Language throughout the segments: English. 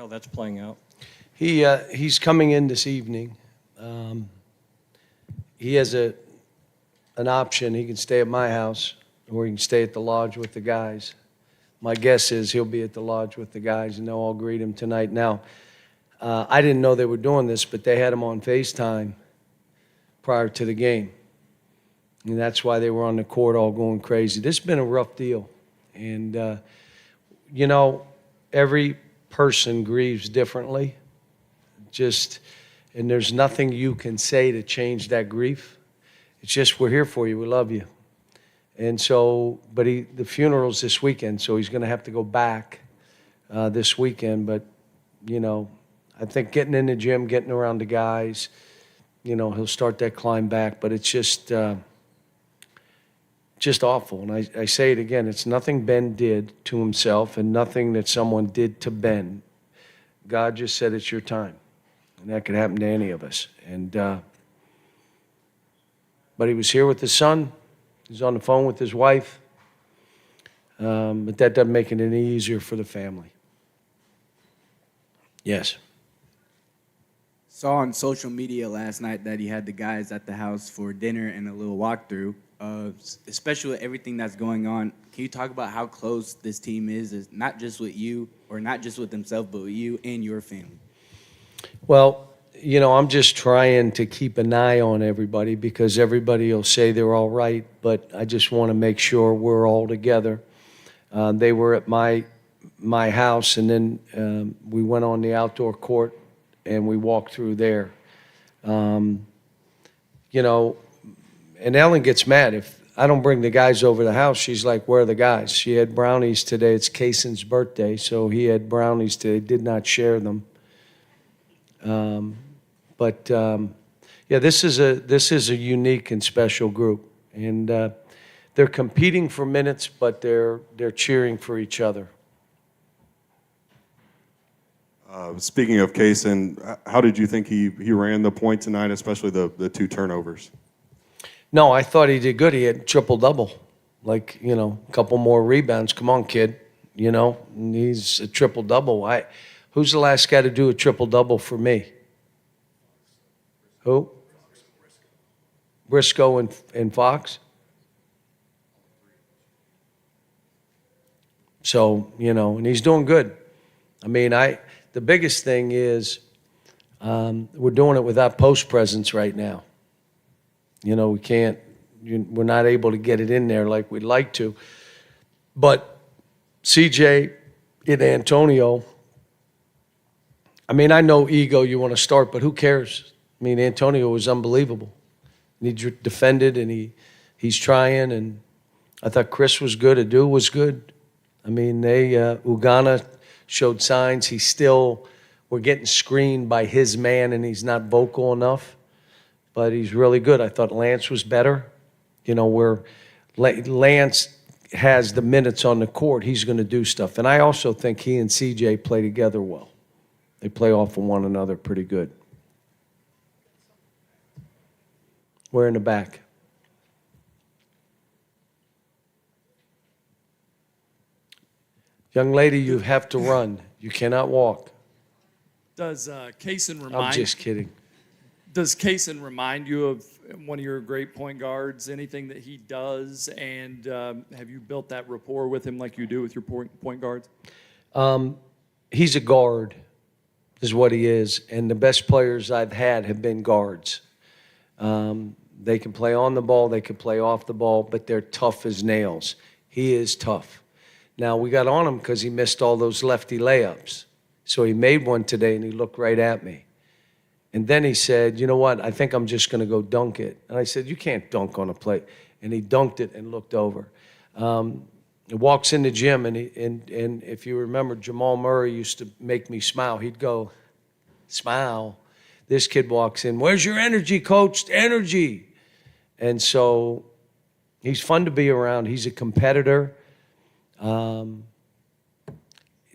that's playing out. He's coming in this evening. He has an option. He can stay at my house, or he can stay at the lodge with the guys. My guess is he'll be at the lodge with the guys, and they'll all greet him tonight. Now, I didn't know they were doing this, but they had him on FaceTime prior to the game. And that's why they were on the court all going crazy. This has been a rough deal. And, you know, every person grieves differently. And there's nothing you can say to change that grief. It's just, we're here for you. We love you. And so, but the funeral's this weekend, so he's going to have to go back this weekend. But, you know, I think getting in the gym, getting around the guys, you know, he'll start that climb back. But it's just awful. And I say it again, it's nothing Ben did to himself and nothing that someone did to Ben. God just said it's your time. And that could happen to any of us. And but he was here with his son. He's on the phone with his wife. But that doesn't make it any easier for the family. Yes. Saw on social media last night that he had the guys at the house for dinner and a little walkthrough. Especially with everything that's going on, can you talk about how close this team is not just with you, or not just with himself, but with you and your family? Well, you know, I'm just trying to keep an eye on everybody because everybody will say they're all right, but I just want to make sure we're all together. They were at my house, and then we went on the outdoor court, and we walked through there. You know, and Ellen gets mad if I don't bring the guys over to the house. She's like, where are the guys? She had brownies today. It's Cason's birthday, so he had brownies today. Did not share them. Yeah, this is a unique and special group, and they're competing for minutes, but they're cheering for each other. Speaking of Cason, how did you think he ran the point tonight, especially the 2 turnovers? No, I thought he did good. He had triple-double, like, you know, a couple more rebounds. Come on, kid, you know, and he's a triple-double. Who's the last guy to do a triple-double for me? Who? Briscoe and Fox? So, you know, and he's doing good. I mean, the biggest thing is we're doing it without post presence right now. You know, we're not able to get it in there like we'd like to. But CJ and Antonio, I mean, I know ego, you want to start, but who cares? I mean, Antonio was unbelievable. He defended, and he's trying, and I thought Chris was good. Adu was good. I mean, Ugana showed signs. We're getting screened by his man, and he's not vocal enough. But he's really good. I thought Lance was better. You know, where Lance has the minutes on the court, he's going to do stuff. And I also think he and CJ play together well. They play off of one another pretty good. We're in the back. Young lady, you have to run. You cannot walk. Does Cason remind? I'm just kidding. Does Cason remind you of one of your great point guards? Anything that he does, and have you built that rapport with him like you do with your point guards? He's a guard, is what he is, and the best players I've had have been guards. They can play on the ball, they can play off the ball, but they're tough as nails. He is tough. Now, we got on him because he missed all those lefty layups. So he made one today, and he looked right at me. And then he said, you know what, I think I'm just going to go dunk it. And I said, you can't dunk on a plate. And he dunked it and looked over. He walks in the gym, and if you remember, Jamal Murray used to make me smile. He'd go, smile. This kid walks in, where's your energy, coach? Energy. And so he's fun to be around. He's a competitor. You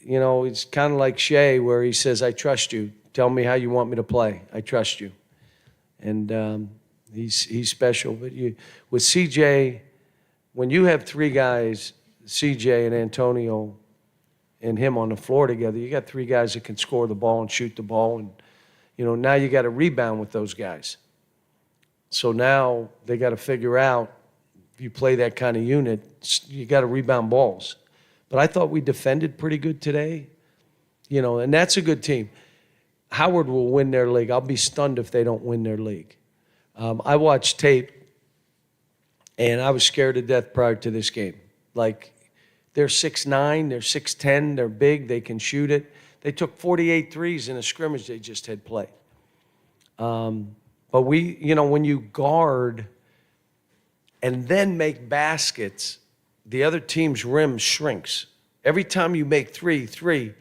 know, it's kind of like Shea, where he says, I trust you. Tell me how you want me to play. I trust you. And he's special. But with CJ, when you have 3 guys, CJ and Antonio and him on the floor together, you got three guys that can score the ball and shoot the ball. And, now you got to rebound with those guys. So now they got to figure out, if you play that kind of unit, you got to rebound balls. But I thought we defended pretty good today, and that's a good team. Howard will win their league. I'll be stunned if they don't win their league. I watched tape, and I was scared to death prior to this game. Like, they're 6'9", they're 6'10", they're big, they can shoot it. They took 48 threes in a scrimmage they just had played. But when you guard and then make baskets, the other team's rim shrinks. Every time you make three,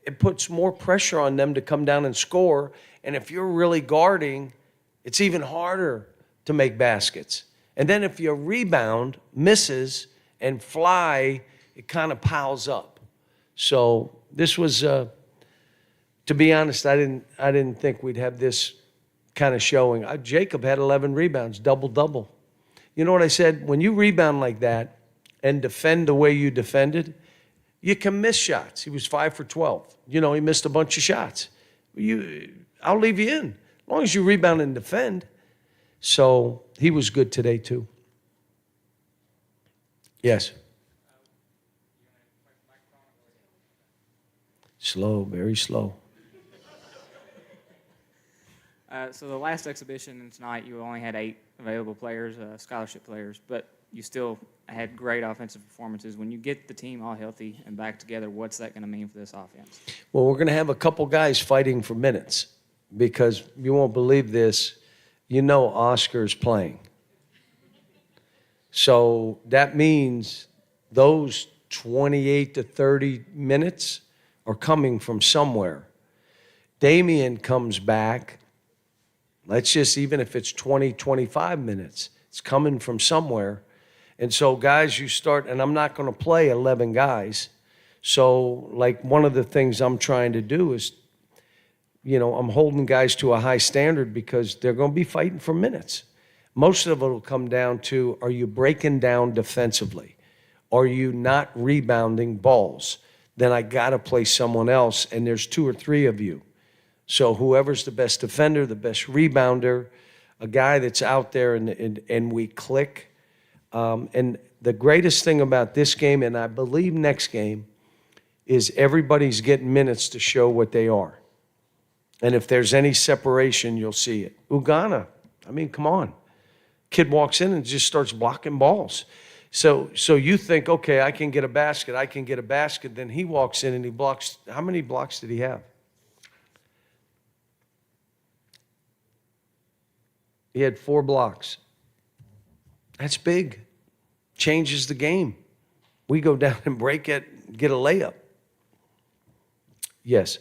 it puts more pressure on them to come down and score. And if you're really guarding, it's even harder to make baskets. And then if your rebound misses and fly, it kind of piles up. So this was, to be honest, I didn't think we'd have this kind of showing. Jacob had 11 rebounds, double-double. You know what I said? When you rebound like that and defend the way you defended, you can miss shots. He was 5 for 12. He missed a bunch of shots. I'll leave you in, as long as you rebound and defend. So he was good today too. Yes. Slow, very slow. So the last exhibition tonight, you only had 8 available players, scholarship players, but you still had great offensive performances. When you get the team all healthy and back together, what's that going to mean for this offense? Well, we're going to have a couple guys fighting for minutes, because you won't believe this. Oscar's playing. So that means those 28 to 30 minutes are coming from somewhere. Damian comes back. Let's just, even if it's 20, 25 minutes, it's coming from somewhere. And so, guys, you start, and I'm not going to play 11 guys. So, like, one of the things I'm trying to do is, I'm holding guys to a high standard, because they're going to be fighting for minutes. Most of it will come down to, are you breaking down defensively? Are you not rebounding balls? Then I got to play someone else, and there's 2 or 3 of you. So whoever's the best defender, the best rebounder, a guy that's out there and we click. And the greatest thing about this game, and I believe next game, is everybody's getting minutes to show what they are. And if there's any separation, you'll see it. Ugana, come on. Kid walks in and just starts blocking balls. So you think, okay, I can get a basket. Then he walks in and he blocks. How many blocks did he have? He had 4 blocks. That's big. Changes the game. We go down and break it, get a layup. Yes.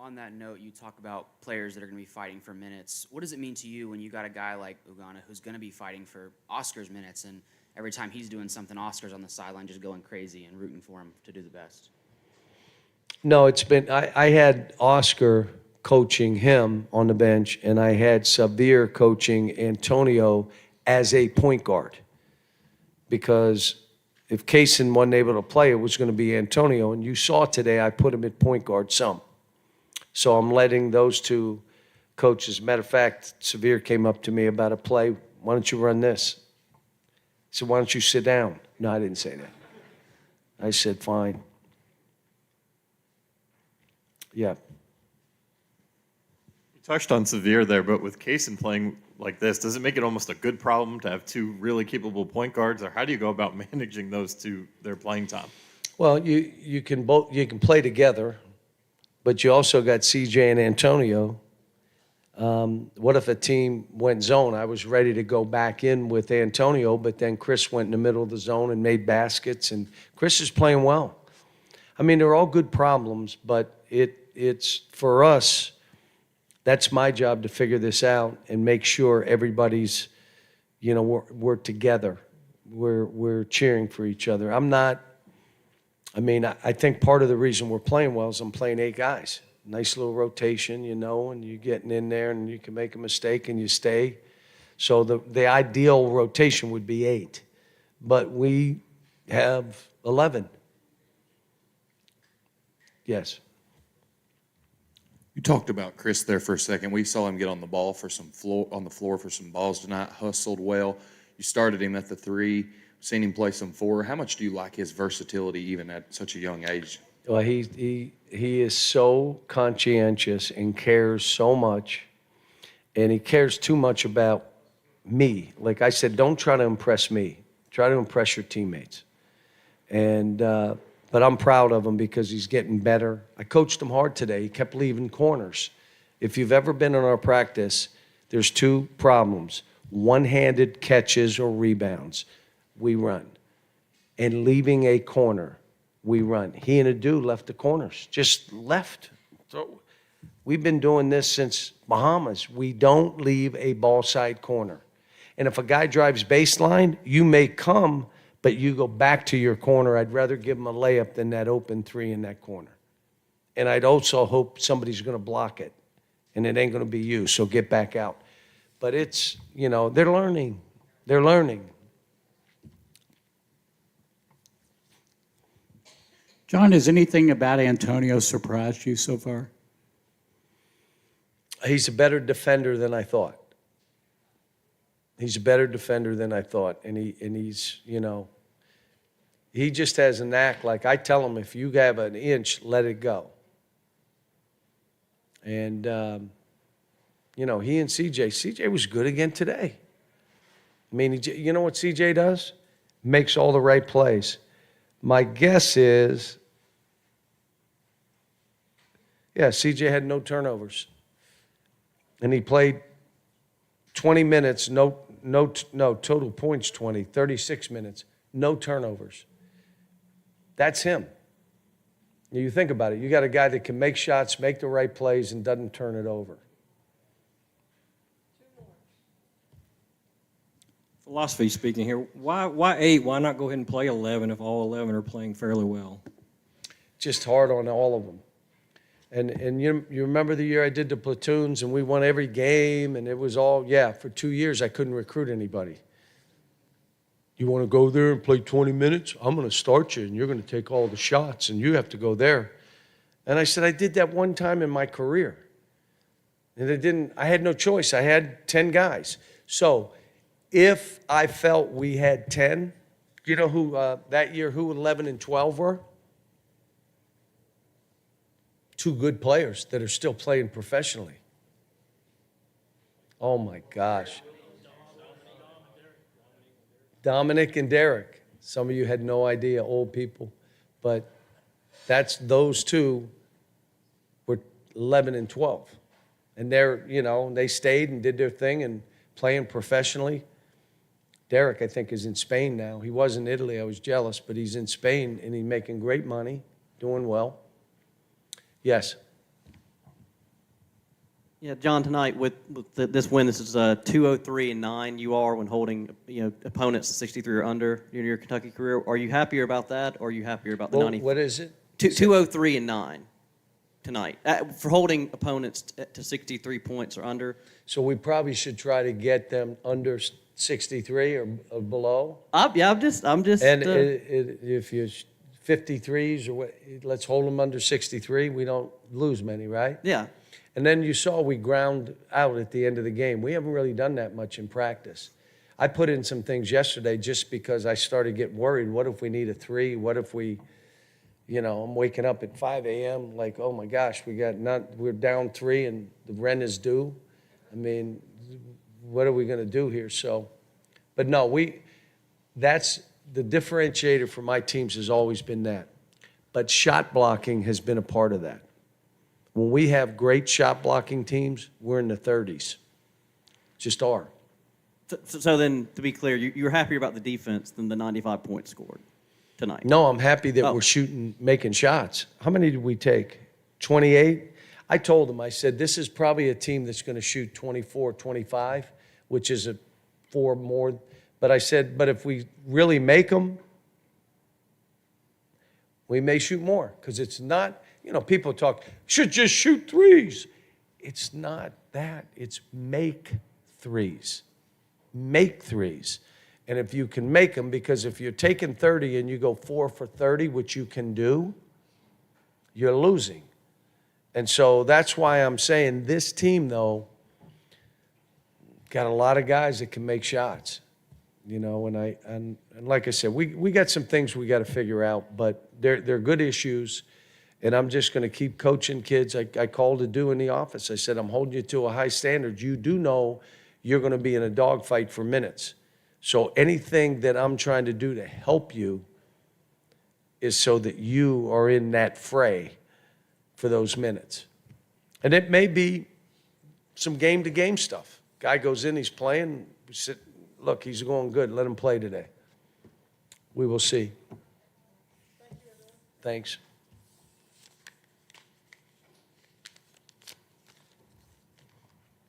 On that note, you talk about players that are going to be fighting for minutes. What does it mean to you when you got a guy like Ugana who's going to be fighting for Oscar's minutes, and every time he's doing something, Oscar's on the sideline just going crazy and rooting for him to do the best? No, it's been, I had Oscar coaching him on the bench, and I had Xavier coaching Antonio as a point guard, because if Cason wasn't able to play, it was going to be Antonio. And you saw today I put him at point guard some. So I'm letting those 2 coaches. Matter of fact, Xavier came up to me about a play. Why don't you run this? He said, why don't you sit down? No, I didn't say that. I said, fine. Yeah. You touched on Xavier there, but with Cason playing like this, does it make it almost a good problem to have 2 really capable point guards, or how do you go about managing those 2, their playing time? Well, you can play together, but you also got CJ and Antonio. What if a team went zone? I was ready to go back in with Antonio, but then Chris went in the middle of the zone and made baskets, and Chris is playing well. They're all good problems, but it's for us. That's my job, to figure this out and make sure everybody's, we're together. We're cheering for each other. I think part of the reason we're playing well is I'm playing 8 guys. Nice little rotation, and you're getting in there and you can make a mistake and you stay. So the ideal rotation would be 8. But we have 11. Yes. You talked about Chris there for a second. We saw him get on the ball for on the floor for some balls tonight, hustled well. You started him at the 3, seen him play some 4. How much do you like his versatility even at such a young age? Well, he is so conscientious and cares so much, and he cares too much about me. Like I said, don't try to impress me. Try to impress your teammates. And but I'm proud of him because he's getting better. I coached him hard today. He kept leaving corners. If you've ever been in our practice, there's 2 problems: one-handed catches or rebounds, we run, and leaving a corner, we run. He and Adu left the corners, just left. So we've been doing this since Bahamas. We don't leave a ball side corner. And if a guy drives baseline, you may come, but you go back to your corner. I'd rather give him a layup than that open 3 in that corner. And I'd also hope somebody's going to block it, and it ain't going to be you, so get back out. But it's, they're learning. They're learning. John, has anything about Antonio surprised you so far? He's a better defender than I thought. He's a better defender than I thought. And he's, he just has a knack. Like I tell him, if you have an inch, let it go. And, he and CJ was good again today. I mean, you know what CJ does? Makes all the right plays. My guess is, CJ had no turnovers. And he played 20 minutes, no total points 20, 36 minutes, no turnovers. That's him. You think about it. You got a guy that can make shots, make the right plays, and doesn't turn it over. Philosophy speaking here, why 8? Why not go ahead and play 11 if all 11 are playing fairly well? Just hard on all of them. And you remember the year I did the platoons and we won every game and it was all, for 2 years I couldn't recruit anybody. You want to go there and play 20 minutes? I'm going to start you and you're going to take all the shots and you have to go there. And I said, I did that one time in my career. And I had no choice. I had 10 guys. So if I felt we had 10, you know who that year, who 11 and 12 were? 2 good players that are still playing professionally. Oh my gosh. Dominic and Derek. Some of you had no idea, old people. But those 2 were 11 and 12. And they stayed and did their thing and playing professionally. Derek, I think, is in Spain now. He was in Italy. I was jealous, but he's in Spain and he's making great money, doing well. Yes. Yeah, John, tonight with this win, this is 203-9. You are when holding opponents to 63 or under in your Kentucky career. Are you happier about that, or are you happier about the 90? What is it? 203-9 tonight for holding opponents to 63 points or under. So we probably should try to get them under 63 or below. I'm just. And if you 53s or what, let's hold them under 63. We don't lose many, right? Yeah. And then you saw we ground out at the end of the game. We haven't really done that much in practice. I put in some things yesterday just because I started getting worried. What if we need a 3? What if we, I'm waking up at 5 a.m. like, oh my gosh, we're down 3 and the rent is due. I mean, what are we going to do here? So, but no, that's the differentiator for my teams has always been that. But shot blocking has been a part of that. When we have great shot blocking teams, we're in the 30s. Just are. So then, to be clear, you're happier about the defense than the 95 points scored tonight? No, I'm happy that we're making shots. How many did we take? 28? I told them, I said, this is probably a team that's going to shoot 24, 25, which is 4 more. But I said, but if we really make them, we may shoot more. Because it's not, people talk, should just shoot 3s. It's not that. It's make 3s. Make 3s. And if you can make them, because if you're taking 30 and you go 4 for 30, which you can do, you're losing. And so that's why I'm saying this team, though, got a lot of guys that can make shots. You know, and like I said, we got some things we got to figure out, but they're good issues. And I'm just going to keep coaching kids. I called to do in the office. I said, I'm holding you to a high standard. You do know you're going to be in a dogfight for minutes. So anything that I'm trying to do to help you is so that you are in that fray for those minutes. And it may be some game-to-game stuff. Guy goes in, he's playing. We sit, look, he's going good. Let him play today. We will see. Thanks.